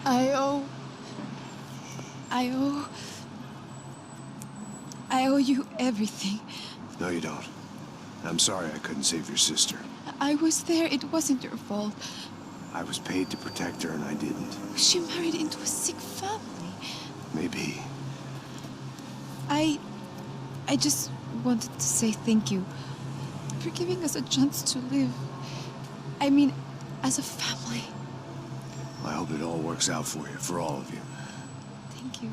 I owe you everything. No, you don't. I'm sorry I couldn't save your sister. I was there. It wasn't your fault. I was paid to protect her and I didn't. She married into a sick family. Maybe. I just wanted to say thank you for giving us a chance to live. I mean, as a family. I hope it all works out for you, for all of you. Thank you.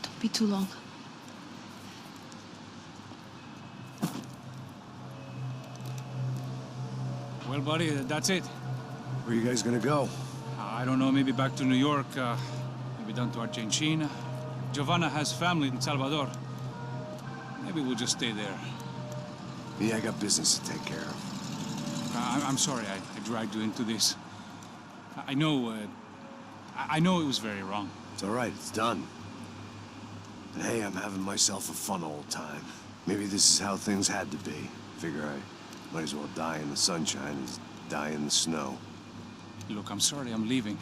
Don't be too long. Well, buddy, that's it. Where are you guys gonna go? I don't know, maybe back to New York, maybe down to Argentina. Giovanna has family in Salvador. Maybe we'll just stay there. Yeah, I got business to take care of. I'm sorry I dragged you into this. I know it was very wrong. It's all right, it's done. But hey, I'm having myself a fun old time. Maybe this is how things had to be. Figure I might as well die in the sunshine as die in the snow. Look, I'm sorry I'm leaving.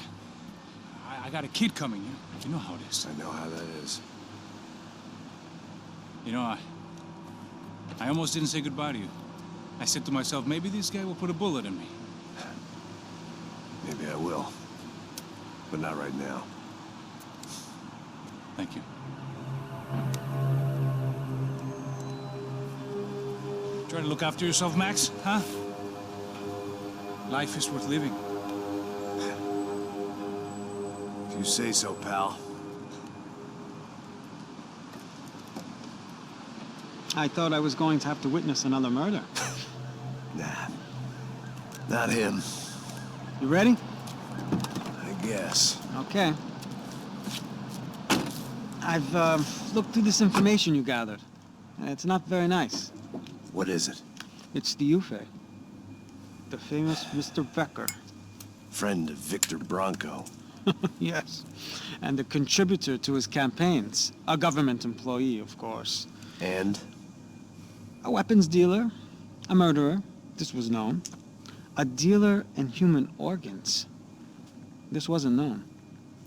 I got a kid coming. You know how it is. I know how that is. You know, I almost didn't say goodbye to you. I said to myself, maybe this guy will put a bullet in me. Maybe I will. But not right now. Thank you. Try to look after yourself, Max, huh? Life is worth living. If you say so, pal. I thought I was going to have to witness another murder. Nah. Not him. You ready? I guess. Okay. I've looked through this information you gathered. It's not very nice. What is it? It's the Ufe. The famous Mr. Becker. Friend of Victor Bronco. Yes. And a contributor to his campaigns. A government employee, of course. And? A weapons dealer. A murderer. This was known. A dealer in human organs. This wasn't known.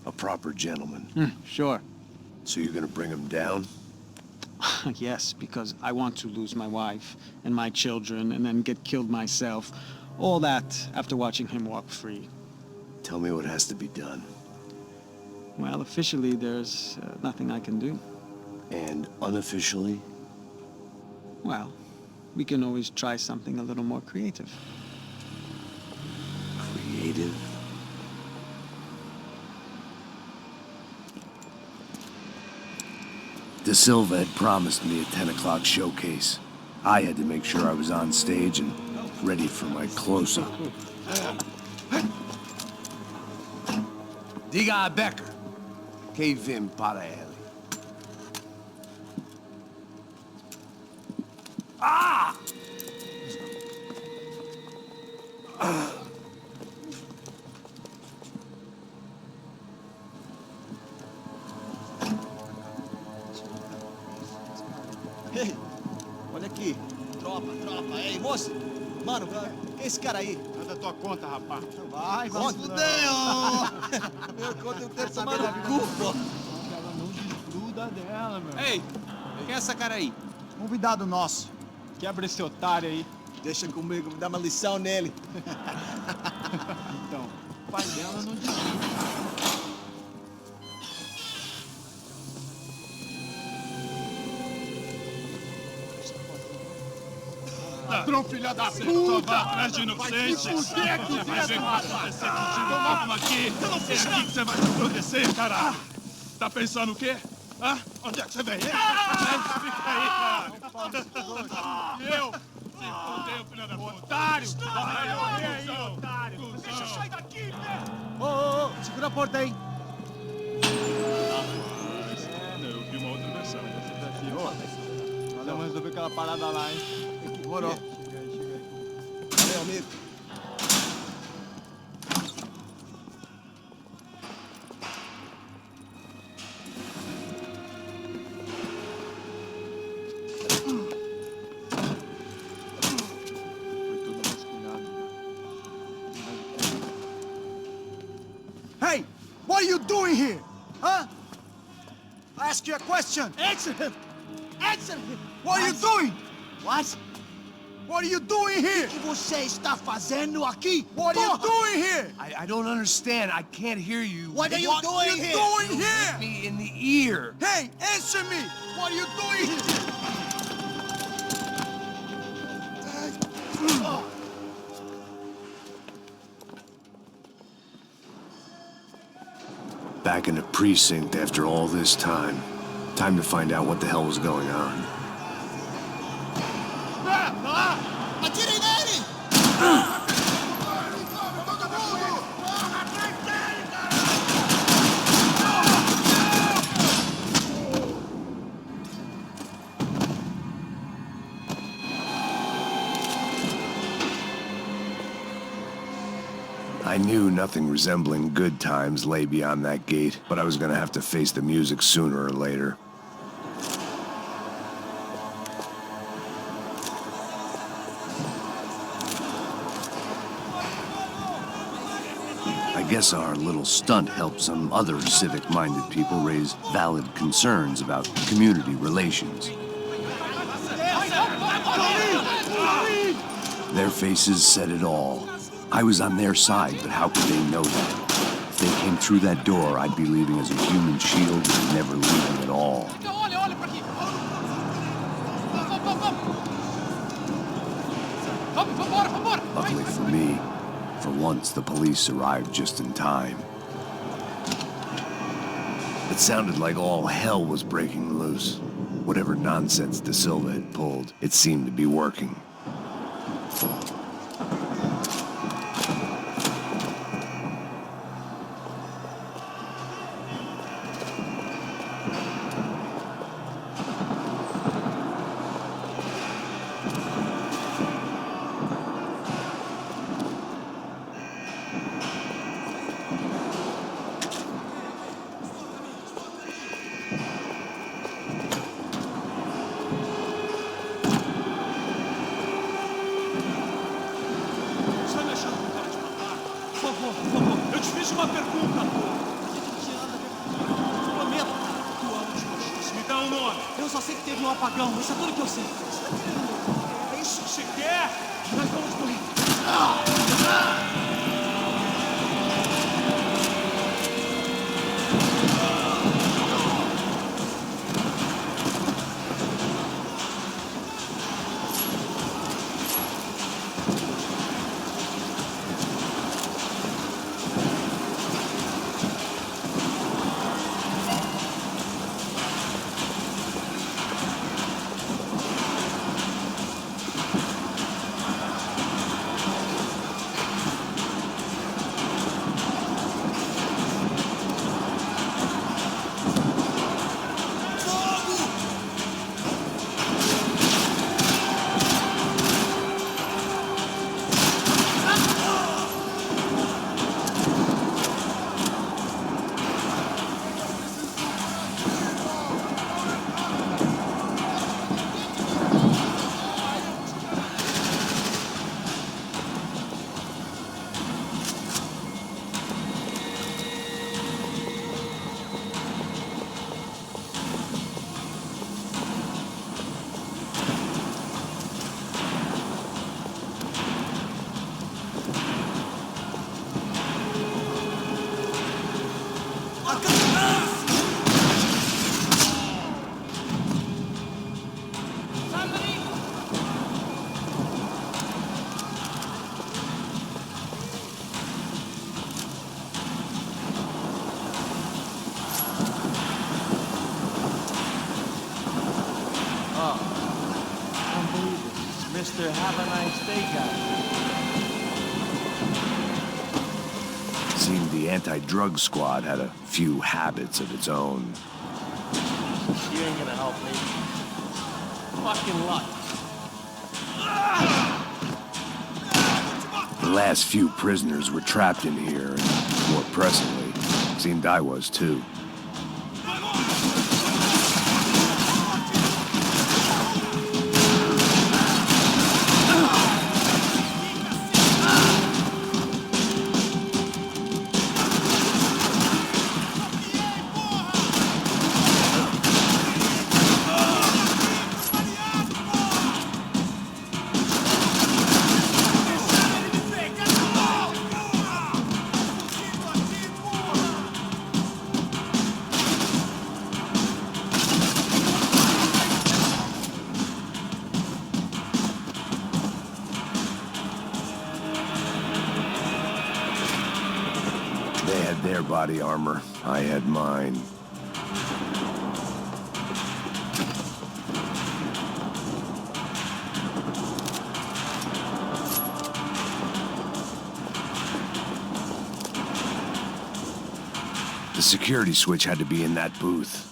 A proper gentleman. Sure. So you're gonna bring him down? Yes, because I want to lose my wife and my children and then get killed myself. All that after watching him walk free. Tell me what has to be done. Well, officially, there's nothing I can do. And unofficially? Well, we can always try something a little more creative. Creative? De Silva had promised me a 10 o'clock showcase. I had to make sure I was on stage and ready for my close-up. Diga a Becker. Que vim para ele. Ah! Ei, olha aqui. Tropa. Ei, moço. Mano, quem é esse cara aí? Manda tua conta, rapaz. Vai, fudeu! Meu conta eu tenho tomado no cu, pô. Ela não desgruda dela, meu. Ei, quem é essa cara aí? Convidado nosso. Quebra esse otário aí. Deixa comigo, me dá uma lição nele. Então, o pai dela não desgruda. Ladrão, filha da puta! Vai atrás de inocente! Vai ver o que vai acontecer contigo, vamos aqui! É aqui que você vai acontecer, caralho! Tá pensando o quê? Hã? Onde é que você vem? Fica aí, cara! E eu? Se fodeu, filha da puta! Otário! Vai aí, otário! Deixa eu sair daqui, velho! Ô, segura a porta aí. Eu vi uma outra versão. Nós vamos resolver aquela parada lá, hein? Demorou. Chega aí. Valeu, amigo. Foi tudo vasculhado. Hey! doing here? Huh? I ask you a question. Answer him. Answer him. What are you doing? What? What are you doing here? O que você está fazendo aqui? What are you doing here? I don't understand. I can't hear you. What are you doing here? You hit me in the ear. Hey, answer me. What are you doing here? Back in the precinct after all this time. Time to find out what the hell was going on. Atirem nele! I knew nothing resembling good times lay beyond that gate, but I was gonna have to face the music sooner or later. I guess our little stunt helped some other civic-minded people raise valid concerns about community relations. Their faces said it all. I was on their side, but how could they know that? If they came through that door, I'd be leaving as a human shield and never leaving at all. Luckily for me, for once the police arrived just in time. It sounded like all hell was breaking loose. Whatever nonsense De Silva had pulled, it seemed to be working. Eu te fiz uma pergunta. Prometo que tu ama os mochis. Me dá um nome. Eu só sei que teve um apagão, isso é tudo que eu sei. É isso que você quer? Nós vamos correr. Mr. Have a Nice Day guy. Seemed the anti-drug squad had a few habits of its own. You ain't gonna help me. Fucking luck. The last few prisoners were trapped in here, and more pressingly, it seemed I was too. their body armor. I had mine. The security switch had to be in that booth.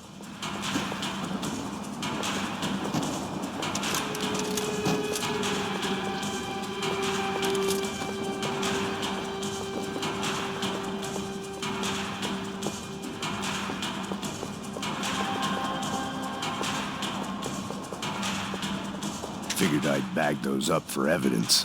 Figured I'd bag those up for evidence.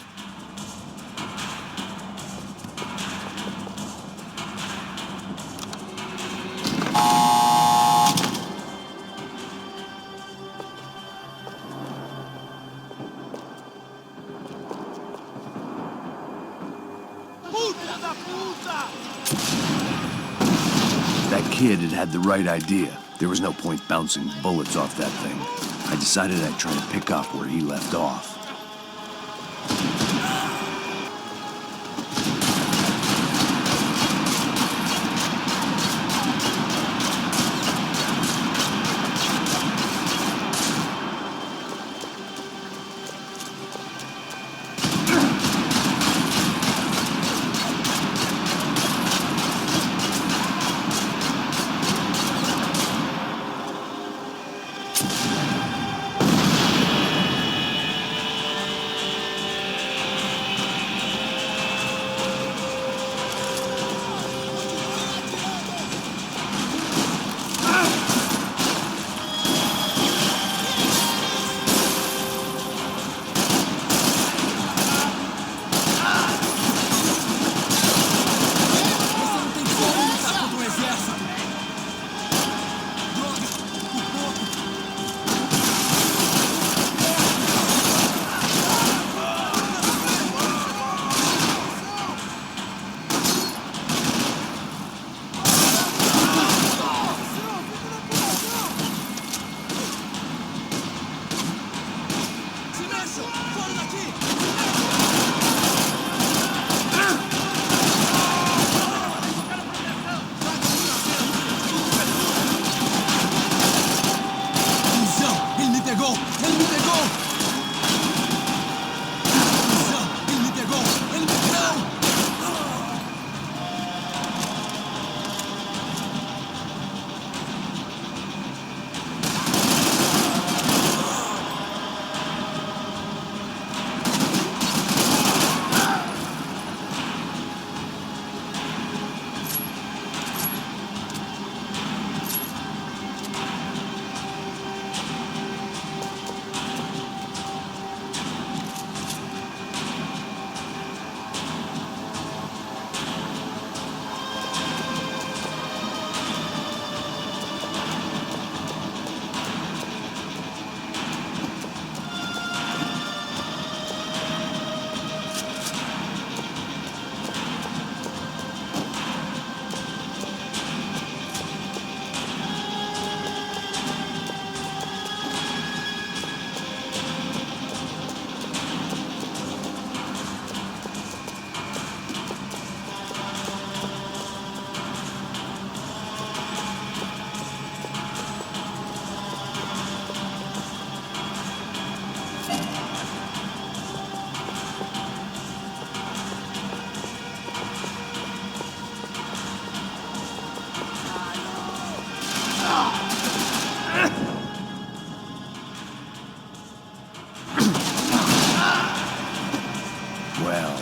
That kid had the right idea. There was no point bouncing bullets off that thing. I decided I'd try to pick up where he left off.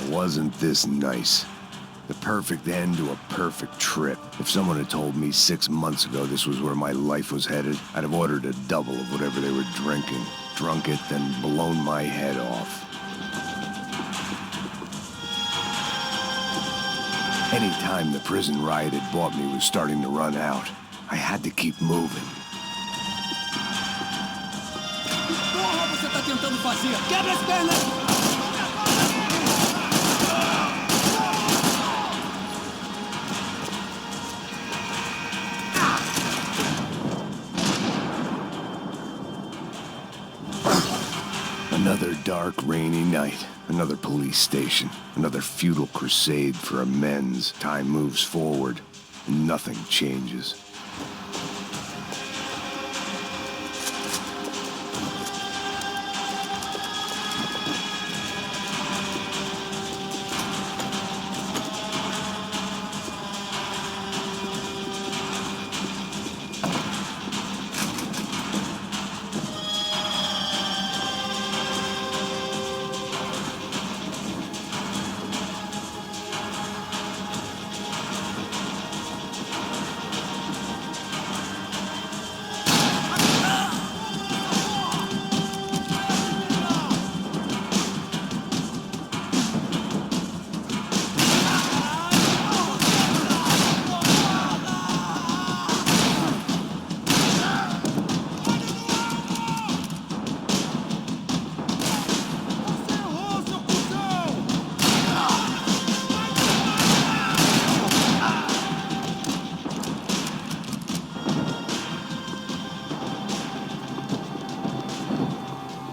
Wasn't this nice? The perfect end to a perfect trip. If someone had told me 6 months ago this was where my life was headed, I'd have ordered a double of whatever they were drinking, drunk it, then blown my head off. Any time the prison riot had bought me was starting to run out, I had to keep moving. Porra, você tá tentando fazer? Quebra as pernas! Another dark, rainy night. Another police station. Another futile crusade for amends. Time moves forward. Nothing changes.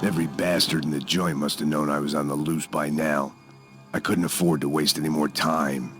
Every bastard in the joint must have known I was on the loose by now. I couldn't afford to waste any more time.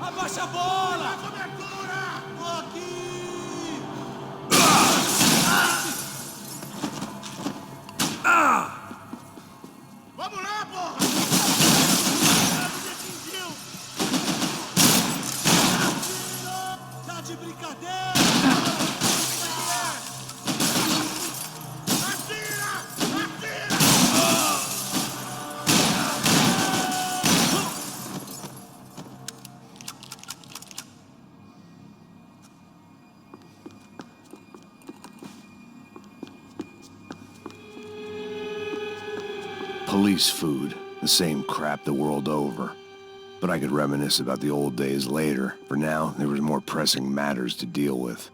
Abaixa a bola! Cobertura! Aqui! Vamos lá, porra! Me atingiu! Tá de brincadeira! Atira! Atira! Police food, the same crap the world over. But I could reminisce about the old days later. For now, there was more pressing matters to deal with.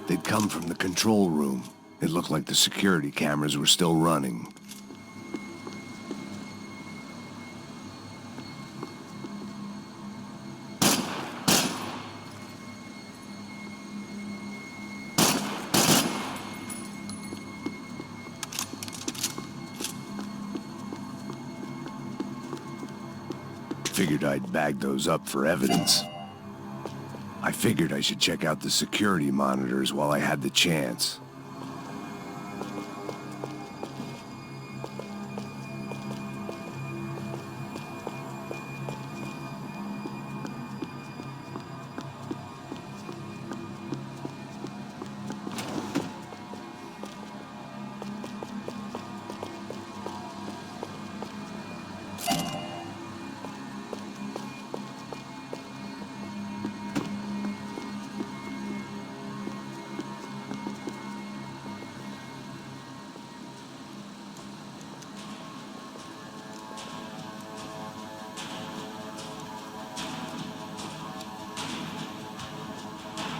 They'd come from the control room. It looked like the security cameras were still running. Figured I'd bag those up for evidence. I figured I should check out the security monitors while I had the chance.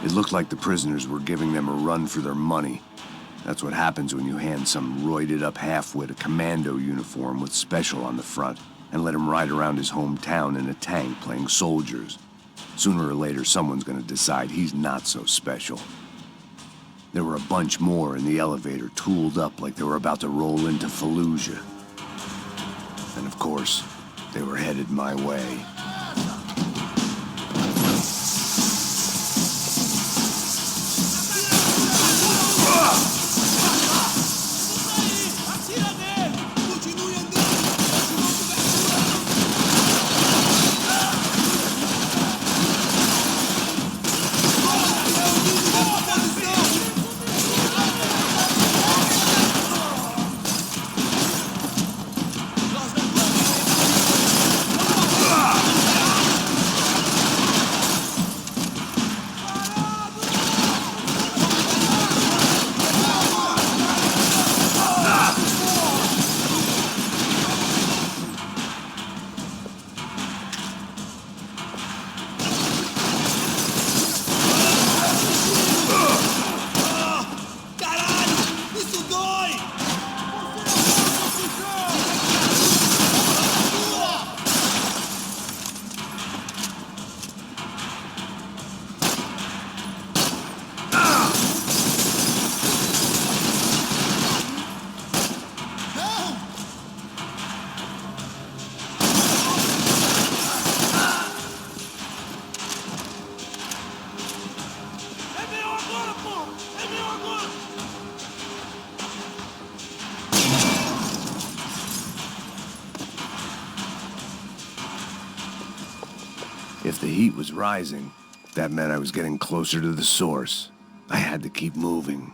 It looked like the prisoners were giving them a run for their money. That's what happens when you hand some roided-up half-wit a commando uniform with special on the front and let him ride around his hometown in a tank playing soldiers. Sooner or later, someone's gonna decide he's not so special. There were a bunch more in the elevator, tooled up like they were about to roll into Fallujah. And of course, they were headed my way. If the heat was rising, that meant I was getting closer to the source. I had to keep moving.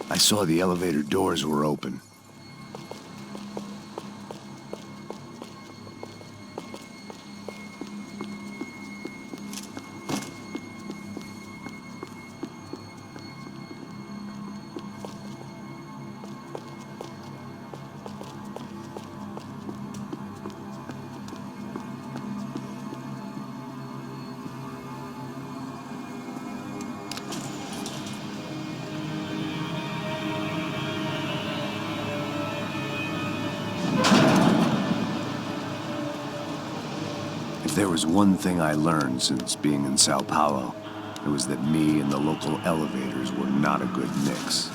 I saw the elevator doors were open. If there was one thing I learned since being in Sao Paulo, it was that me and the local elevators were not a good mix.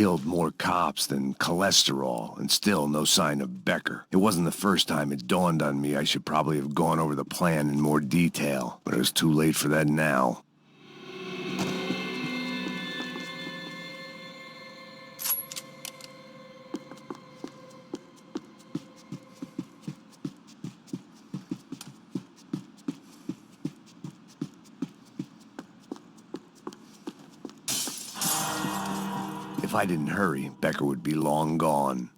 killed more cops than cholesterol, and still no sign of Becker. It wasn't the first time it dawned on me I should probably have gone over the plan in more detail, but it was too late for that now. If I didn't hurry, Becker would be long gone.